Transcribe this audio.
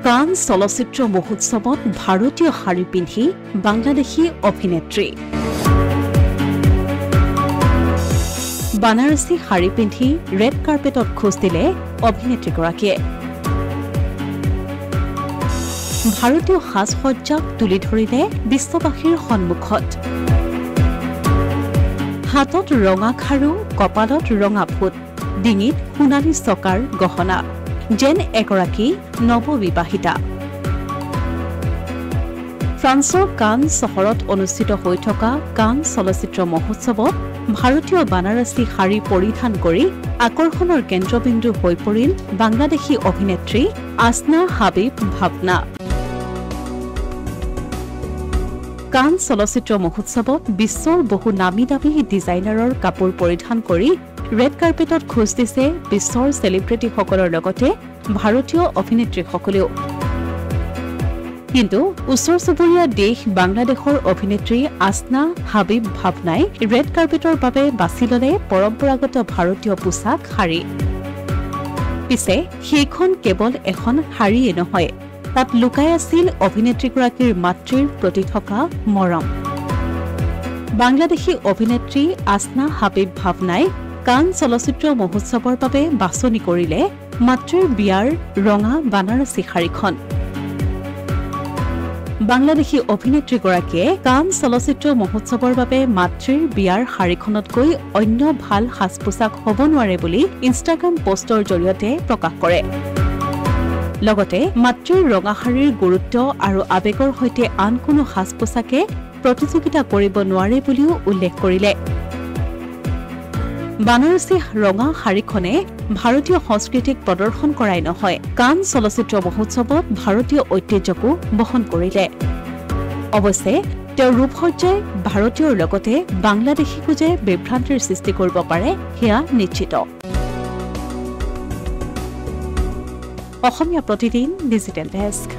কান চলচ্চিত্ৰ মহোৎসৱত ভাৰতীয় শাৰী পিন্ধি বাংলাদেশী অভিনেত্ৰী বানাৰসী শাৰী পিন্ধি ৰেড কাৰ্পেটত খোজ দিলে অভিনেত্ৰীগৰাকীয়ে ভাৰতীয় সাজসজ্জাক তুলি ধৰিলে বিশ্ববাসীৰ সন্মুখত হাতত ৰঙা খাৰু কপালত ৰঙা ফুট ডিঙিত সোণালী চকাৰ গহনা যেন এগৰাকী নৱবিবাহিতা ফ্ৰান্সৰ কান চহৰত অনুষ্ঠিত হৈ থকা কান চলচ্চিত্ৰ মহোৎসৱত ভাৰতীয় বানাৰসী শাৰী পৰিধান কৰি আকৰ্ষণৰ কেন্দ্ৰবিন্দু হৈ পৰিল বাংলাদেশী অভিনেত্ৰী আসনা হাবিব ভাৱনা কান চলচ্চিত্ৰ মহোৎসৱত বিশ্বৰ বহু নামী দামী ডিজাইনাৰৰ কাপোৰ পৰিধান কৰি ৰেড কাৰ্পেটত খোজ দিছে বিশ্বৰ চেলিব্ৰিটিসকলৰ লগতে ভাৰতীয় অভিনেত্ৰীসকলেও কিন্তু ওচৰ চুবুৰীয়া দেশ বাংলাদেশৰ অভিনেত্ৰী আসনা হাবিব ভাৱনাই ৰেড কাৰ্পেটৰ বাবে বাছি ল'লে পৰম্পৰাগত ভাৰতীয় পোছাক শাৰী পিছে সেইখন কেৱল এখন শাৰীয়ে নহয় তাত লুকাই আছিল অভিনেত্ৰীগৰাকীৰ মাতৃৰ প্ৰতি থকা মৰম বাংলাদেশী অভিনেত্ৰী আসনা হাবিব ভাৱনাই কান চলচ্চিত্ৰ মহোৎসৱৰ বাবে বাছনি কৰিলে মাতৃৰ বিয়াৰ ৰঙা বানাৰসী শাৰীখন বাংলাদেশী অভিনেত্ৰীগৰাকীয়ে কান চলচ্চিত্ৰ মহোৎসৱৰ বাবে মাতৃৰ বিয়াৰ শাৰীখনতকৈ অন্য ভাল সাজ পোছাক হ'ব নোৱাৰে বুলি ইনষ্টাগ্ৰাম পোষ্টৰ জৰিয়তে প্ৰকাশ কৰে লগতে মাতৃৰ ৰঙা শাৰীৰ গুৰুত্ব আৰু আৱেগৰ সৈতে আন কোনো সাজ পোছাকে প্ৰতিযোগিতা কৰিব নোৱাৰে বুলিও উল্লেখ কৰিলে বানাৰসী ৰঙা শাৰীখনে ভাৰতীয় সংস্কৃতিক প্ৰদৰ্শন কৰাই নহয় কান চলচ্চিত্ৰ মহোৎসৱত ভাৰতীয় ঐতিহ্যকো বহন কৰিলে অৱশ্যে তেওঁৰ ৰূপসজ্জাই ভাৰতীয়ৰ লগতে বাংলাদেশীকো যে বিভ্ৰান্তিৰ সৃষ্টি কৰিব পাৰে সেয়া নিশ্চিত অসমীয়া প্ৰতিদিন ডিজিটেল ডেস্ক